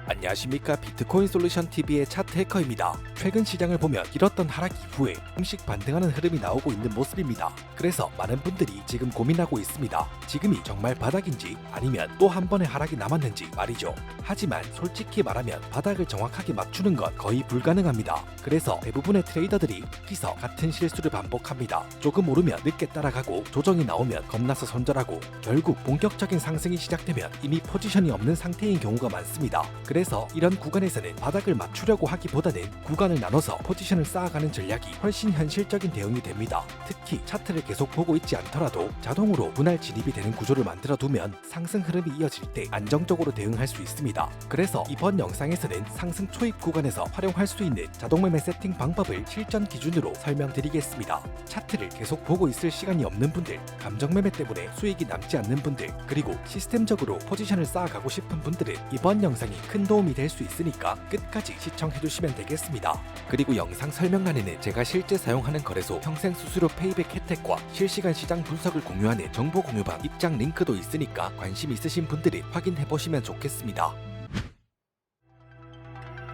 안녕하십니까. 비트코인 솔루션 TV의 차트 해커입니다. 최근 시장을 보면 길었던 하락 이후에 조금씩 반등하는 흐름이 나오고 있는 모습입니다. 그래서 많은 분들이 지금 고민하고 있습니다. 지금이 정말 바닥인지 아니면 또 한 번의 하락이 남았는지 말이죠. 하지만 솔직히 말하면 바닥을 정확하게 맞추는 건 거의 불가능합니다. 그래서 대부분의 트레이더들이 여기서 같은 실수를 반복합니다. 조금 오르면 늦게 따라가고 조정이 나오면 겁나서 손절하고 결국 본격적인 상승이 시작되면 이미 포지션이 없는 상태인 경우가 많습니다. 그래서 이런 구간에서는 바닥을 맞추려고 하기보다는 구간을 나눠서 포지션을 쌓아가는 전략이 훨씬 현실적인 대응이 됩니다. 특히 차트를 계속 보고 있지 않더라도 자동으로 분할 진입이 되는 구조를 만들어 두면 상승 흐름이 이어질 때 안정적으로 대응할 수 있습니다. 그래서 이번 영상에서는 상승 초입 구간에서 활용할 수 있는 자동매매 세팅 방법을 실전 기준으로 설명드리겠습니다. 차트를 계속 보고 있을 시간이 없는 분들, 감정매매 때문에 수익이 남지 않는 분들, 그리고 시스템적으로 포지션을 쌓아가고 싶은 분들은 이번 영상이 큰 도움이 될 수 있으니까 끝까지 시청해주시면 되겠습니다. 그리고 영상 설명란에는 제가 실제 사용하는 거래소 평생 수수료 페이백 혜택과 실시간 시장 분석을 공유하는 정보 공유방 입장 링크도 있으니까 관심 있으신 분들은 확인해보시면 좋겠습니다.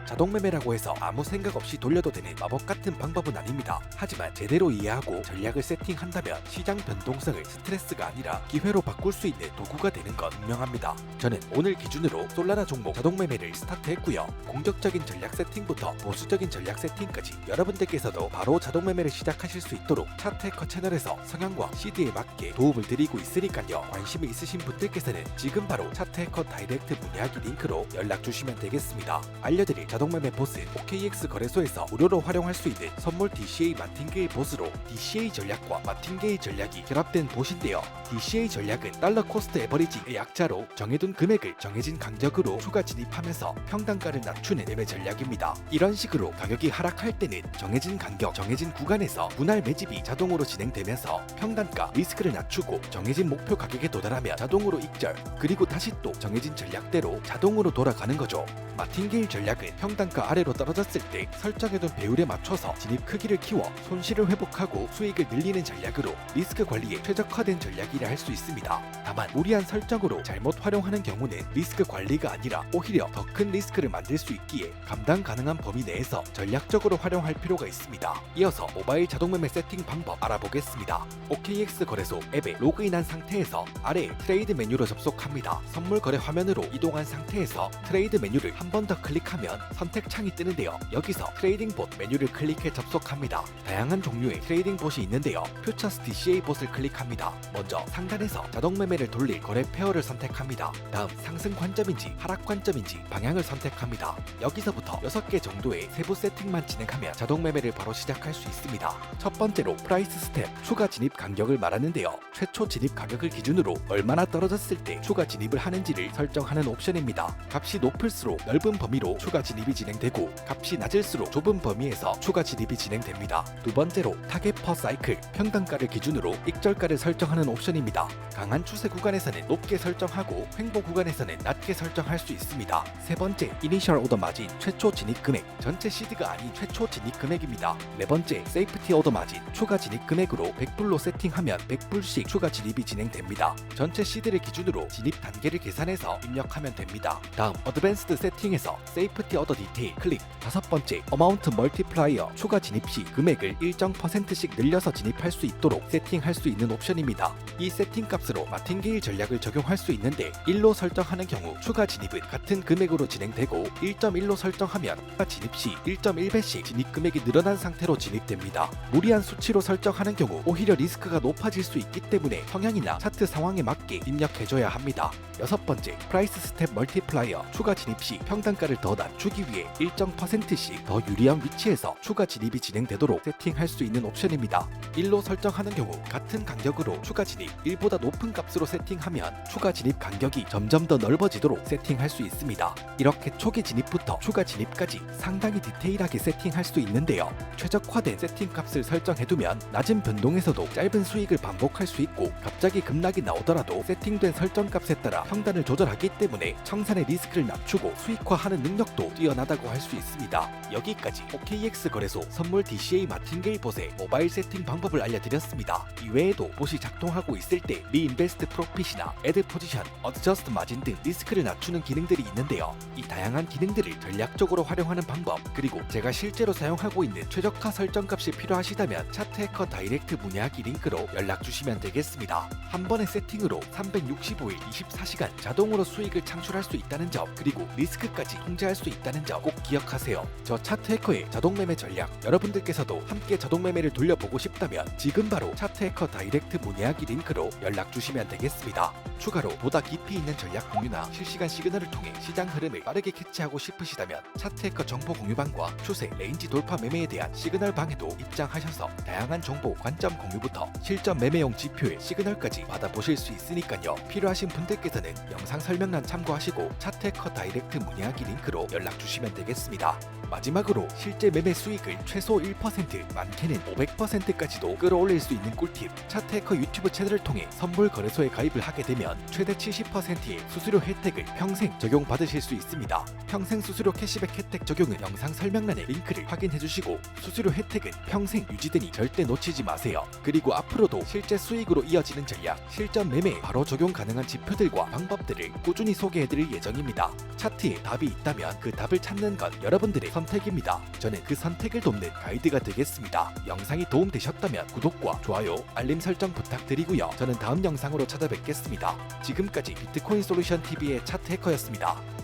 자동매매라고 해서 아무 생각 없이 돌려도 되는 마법 같은 방법은 아닙니다. 하지만 제대로 이해하고 전략을 세팅한다면 시장 변동성을 스트레스가 아니라 기회로 바꿀 수 있는 도구가 되는 건 분명합니다. 저는 오늘 기준으로 솔라나 종목 자동매매를 스타트했고요. 공격적인 전략 세팅부터 보수적인 전략 세팅까지 여러분들께서도 바로 자동매매를 시작하실 수 있도록 차트해커 채널에서 성향과 CD에 맞게 도움을 드리고 있으니까요. 관심이 있으신 분들께서는 지금 바로 차트해커 다이렉트 문의하기 링크로 연락 주시면 되겠습니다. 알려드릴 자동매매 보스 OKX 거래소에서 무료로 활용할 수 있는 선물 DCA 마틴게일 보스로 DCA 전략과 마틴게일 전략이 결합된 봇인데요. DCA 전략은 달러 코스트 에버리지의 약자로 정해둔 금액을 정해진 강적으로 추가 진입하면서 평단가를 낮추는 매매 전략입니다. 이런 식으로 가격이 하락할 때는 정해진 간격, 정해진 구간에서 분할 매집이 자동으로 진행되면서 평단가 리스크를 낮추고 정해진 목표 가격에 도달하면 자동으로 익절, 그리고 다시 또 정해진 전략대로 자동으로 돌아가는 거죠. 마틴게일 전략은 평단가 아래로 떨어졌을 때 설정해둔 배율에 맞춰서 진입 크기를 키워 손실을 회복하고 수익을 늘리는 전략으로 리스크 관리에 최적화된 전략이라 할 수 있습니다. 다만 무리한 설정으로 잘못 활용하는 경우는 리스크 관리가 아니라 오히려 더 큰 리스크를 만들 수 있기에 감당 가능한 범위 내에서 전략적으로 활용할 필요가 있습니다. 이어서 모바일 자동매매 세팅 방법 알아보겠습니다. OKX 거래소 앱에 로그인한 상태에서 아래 트레이드 메뉴로 접속합니다. 선물 거래 화면으로 이동한 상태에서 트레이드 메뉴를 한 번 더 클릭하면 선택 창이 뜨는데요. 여기서 트레이딩 봇 메뉴를 클릭해 접속합니다. 다양한 종류의 트레이딩 봇이 있는데요. 퓨처스 DCA 봇을 클릭합니다. 먼저 상단에서 자동매매를 돌릴 거래 페어를 선택합니다. 다음 상승 관점인지 하락 관점인지 방향을 선택합니다. 여기서부터 6개 정도의 세부 세팅만 진행하면 자동매매를 바로 시작할 수 있습니다. 첫 번째로 프라이스 스텝, 추가 진입 간격을 말하는데요. 최초 진입 가격을 기준으로 얼마나 떨어졌을 때 추가 진입을 하는지를 설정하는 옵션입니다. 값이 높을수록 넓은 범위로 추가 진입이 진행되고 값이 낮을수록 좁은 범위에서 추가 진입이 진행됩니다. 두 번째로 타겟 퍼 사이클, 평단가를 기준으로 익절가를 설정하는 옵션입니다. 강한 추세 구간에서는 높게 설정하고 횡보 구간에서는 낮게 설정할 수 있습니다. 세 번째, 이니셜 오더 마진, 최초 진입 금액, 전체 시드가 아닌 최초 진입 금액입니다. 네 번째, 세이프티 오더 마진, 추가 진입 금액으로 100불로 세팅하면 100불씩 추가 진입이 진행됩니다. 전체 시드를 기준으로 진입 단계를 계산해서 입력하면 됩니다. 다음, 어드밴스드 세팅에서 세이프티 오더 디테일 클릭. 다섯 번째, 어마운트 멀티플라이어, 추가 진입 시 금액을 일정 %씩 늘려서 진입할 수 있도록 세팅할 수 있는 옵션입니다. 이 세팅 값으로 마틴게일 전략을 적용할 수 있는데 1로 설정하는 경우 추가 진입은 같은 금액으로 진행되고 1.1로 설정하면 추가 진입 시 1.1배씩 진입 금액이 늘어난 상태로 진입됩니다. 무리한 수치로 설정하는 경우 오히려 리스크가 높아질 수 있기 때문에 성향이나 차트 상황에 맞게 입력해줘야 합니다. 여섯 번째, 프라이스 스텝 멀티플라이어, 추가 진입 시 평단가를 더 낮추기 위해 일정 %씩 더 유리한 위치에서 추가 진입이 진행되도록 세팅할 수 있는 옵션입니다. 1로 설정하는 경우 같은 간격으로 추가 진입 1보다 높은 값으로 세팅하면 추가 진입 간격이 점점 더 넓어지도록 세팅할 수 있습니다. 이렇게 초기 진입부터 추가 진입까지 상당히 디테일하게 세팅할 수 있는데요. 최적화된 세팅 값을 설정해두면 낮은 변동에서도 짧은 수익을 반복할 수 있고 갑자기 급락이 나오더라도 세팅된 설정 값에 따라 평단을 조절하기 때문에 청산의 리스크를 낮추고 수익 최적화하는 능력도 뛰어나다고 할 수 있습니다. 여기까지 OKX 거래소 선물 DCA 마틴게이 봇의 모바일 세팅 방법을 알려드렸습니다. 이외에도 봇이 작동하고 있을 때 리인베스트 프로핏이나 애드 포지션, 어드저스트 마진 등 리스크를 낮추는 기능들이 있는데요. 이 다양한 기능들을 전략적으로 활용하는 방법, 그리고 제가 실제로 사용하고 있는 최적화 설정값이 필요하시다면 차트해커 다이렉트 문의하기 링크로 연락 주시면 되겠습니다. 한 번의 세팅으로 365일 24시간 자동으로 수익을 창출할 수 있다는 점, 그리고 리스크까지 통제할 수 있다는 점 꼭 기억하세요. 저 차트해커의 자동매매 전략, 여러분들께서도 함께 자동매매를 돌려보고 싶다면 지금 바로 차트해커 다이렉트 문의하기 링크로 연락 주시면 되겠습니다. 추가로 보다 깊이 있는 전략 공유나 실시간 시그널을 통해 시장 흐름을 빠르게 캐치하고 싶으시다면 차트해커 정보 공유방과 추세, 레인지 돌파 매매에 대한 시그널 방에도 입장하셔서 다양한 정보, 관점 공유부터 실전 매매용 지표의 시그널까지 받아보실 수 있으니까요. 필요하신 분들께서는 영상 설명란 참고하시고 차트해커 다이렉트 문의하기 링크로 연락 주시면 되겠습니다. 마지막으로 실제 매매 수익을 최소 1%, 많게는 500%까지도 끌어올릴 수 있는 꿀팁, 차트해커 유튜브 채널을 통해 선물 거래소에 가입을 하게 되면 최대 70%의 수수료 혜택을 평생 적용받으실 수 있습니다. 평생 수수료 캐시백 혜택 적용은 영상 설명란의 링크를 확인해주시고 수수료 혜택은 평생 유지되니 절대 놓치지 마세요. 그리고 앞으로도 실제 수익으로 이어지는 전략, 실전 매매에 바로 적용 가능한 지표들과 방법들을 꾸준히 소개해드릴 예정입니다. 차트에 답이 있다면 그 답을 찾는 건 여러분들의 선택입니다. 저는 그 선택을 돕는 가이드가 되겠습니다. 영상이 도움되셨다면 구독과 좋아요, 알림 설정 부탁드리고요. 저는 다음 영상으로 찾아뵙겠습니다. 지금까지 비트코인 솔루션 TV의 차트 해커였습니다.